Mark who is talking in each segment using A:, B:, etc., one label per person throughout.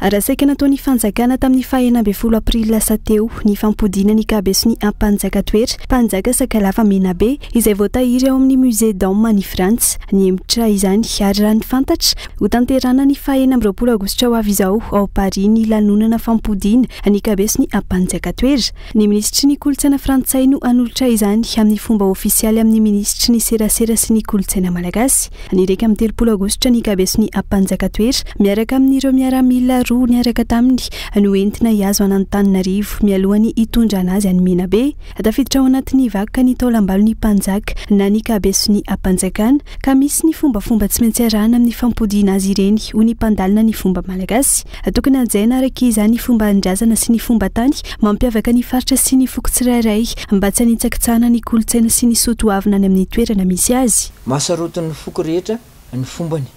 A: Arasaika nataony fanjakana tamin'ny 24 aprily lasa teo ny fampodina ny kabesony ampanjaka toetra mpanjaka Sakalava Menabe izay voatahiry ao amin'ny musée d'Homme any Frantsa. Ny hemitra izany ary raha ny fantatra ho tanterana ny 24 aogositra ho avy izao ao Paris ny lanonana fampodina ny kabesony ampanjaka toetra. Ny ministry ny kolontsaina frantsay no anolotra izany amin'ny fomba ofisialy amin'ny ministry ny serasera sy ny kolontsaina malagasy. Nireka amin'ny 30 aogositra ny kabesony ampanjaka toetra miaraka amin'ireo miaramila roa niaraka taminy no entina hiazo an'Antananarivo mialohany hitondra anazy any Menabe. Tafiditra ao anatin'ny vakoka ny taolambalo ny mpanjaka na ny kabesony ampanjakana ka misy ny fombafomba tsy maintsy arahana amin'ny fampodina azy ireny ho ny mpandalina ny fomba malagasy. Tokony hajaina araka izany fomba andrazana sy ny fomba tany mampiavaka ny faritra sy ny foko tsirairay mba tsy hanitsakitsahana ny kolontsaina sy ny soatoavina any amin'ny toerana misy azy.
B: Mahasarotin'ny foko rehetra ny fombany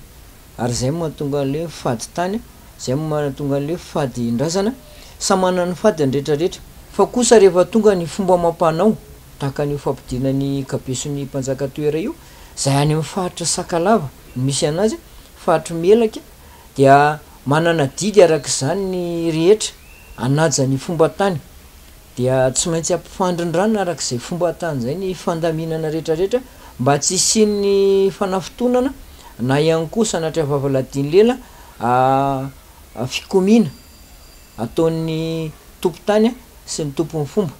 B: ary zay mahatonga le fady tany zay mahatonga le fady ndrazana samana ny fady andretrarehetra fa kosa rehefa tonga ny fomba mampanao tahaka ny fampidina ny kabesony mpanjaka toera io zay any amin'ny faritra Sakalava misy anazy faritra Melaka dia manana didy araka izany ny rehetra anaja ny fomba tany dia tsy maintsy ampifandrindrana araka izay fomba tany zay ny fandaminana rehetrarehetra mba tsy isian'ny fanafitonana na ihany koa sanatria vavaladiny lela fikomina ataon'ny tompo-tany sy ny tompon'ny fomba.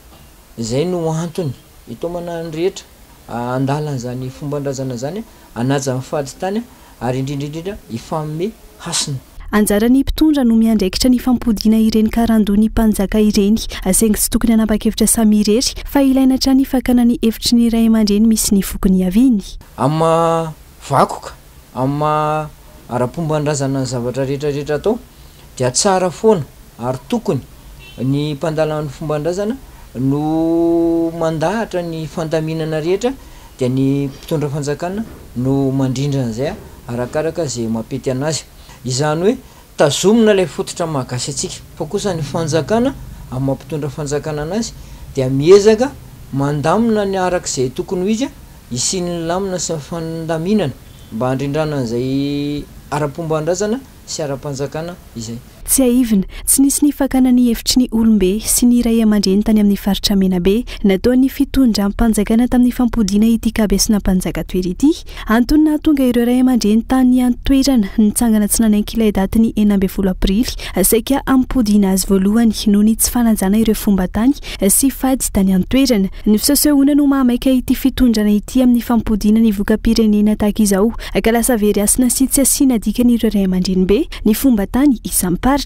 B: Zay no antony ito manany rehetra andalana zany fomban-drazana zany anaja amin'ny fady tany ary indrindrindrindra ifamme hasina.
A: Anjaran'ny mpitondra no miandraikitra ny fampodina ireny karandony mpanjaka ireny saingy tsy tokony hanapa-kevitra samy irery fa ilaina hatrany fakana ny hevitry ny ray aman-dreny misy ny fokony aviny.
B: Amma vakoka amma ara-pombandrazana ny zavatra rehetrarehetra atao dia tsara foana ary tokony ny mpandalan'ny fombandrazana no mandahatra ny fandaminana rehetra dia ny mpitondra fanjakana no mandrindra an'izay arakaraka zay mampety anazy. Izany hoe tazomina ilay fototra mahagazy atsika fa kosa ny fanjakana amin'ny mampitondra fanjakana anazy dia miezaka mandamina ny arak'izay tokony ho izy isiany lamina sy ny fandaminana mba handrindrana an'izay ara-pombandrazana sy ara-panjakana izay.
A: Tsy aivina, tsy nisy ny fakana ny hevitry ny olombe sy ny ray aman-dreny tany amin'ny faritra Menabe nataon'ny fitondram-panjakana tamin'ny fampodina ity kabesona mpanjaka toera ity. Antony nahatonga ireo ray aman-dreny tany an-toerana nitsangana tsy nanaiky ilay daty ny 14 aprily saika ampodina azy voalohany noho ny tsy fanajana ireo fomba tany sy fady tany an-toerana. Ny fisehoana no mahamaika ity fitondrana ity amin'ny fampodina ny voka-pirenena tahaka izao ka lasa very asina sy tsy asiana dikan'ireo ray aman-dreny be ny fomba tany isamparitra.